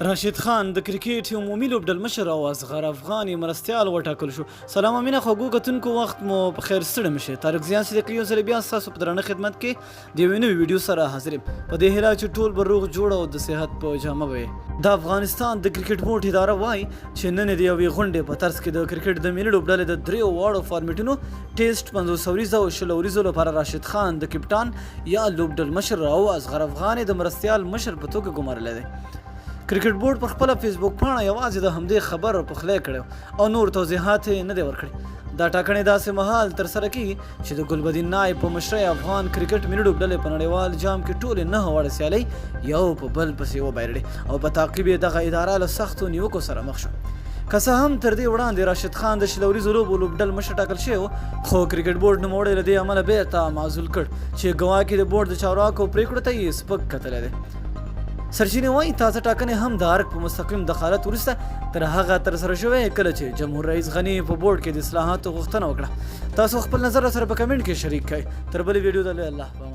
راشد خان د کرکټ یو عمومي لوبډل مشر او اصغر افغاني مرستیال وټاکل شو. سلام امینه خوږو کتونکو، وخت مو په خیر ستړي مشه. طارق زیان صدیقي یو ځل بیا ستاسو په درانه خدمت کې د یوې نوې ویډیو سره حاضر یم. په دې هیله چې ټول به روغ جوړ او د صحت په جامه وي. د افغانستان د کرکټ بورډ اداره وایي چې نن د یوې غونډې په طرز کې د کرکټ د ملي لوبډلې د دریو واړو فارمیټونو ټیسټ 50 وریزه او 100 وریزو لپاره راشد خان د کپټان یا لوبډل مشر او اصغر افغاني د مرستیال مشر په توګه ګمارلی دی. کرکټ بورډ پر خپل فیسبوک پاڼه یوازې د همدې خبر پخلی کړی او نور توضیحات نه دی ورکړي. دا ټاکنې داسې مهال ترسره کیږي چې د ګلبدین نایب په مشرۍ افغان کرکټ ملي لوبډلې په نړیوال جام کې ټولې 9 واړه سیالۍ یو په بل پسې وبایللې او په تعقیب یې دغه اداره له سختو نیوکو سره مخ شو. که څه هم تر دې وړاندې راشد خان د 100 وریزو لوبو لوبډل مشر ټاکل شوی خو کرکټ بورډ نوموړی له دې امله بېرته معزول کړ چې ګواکې د بورډ د چارواکو پرېکړو ته یې سپک کتلی دی. سرچینې وایي تازه ټاکنې هم د ارګ په مستقیم دخالت وروسته تر هغه ترسره شوې کله چې جمهور رئیس غني په بورډ کې د اصلاحاتو غوښتنه وکړه. تاسو خپل نظر سره په کمنټ کې شریک کړئ. تر بلې ویډیو ته الله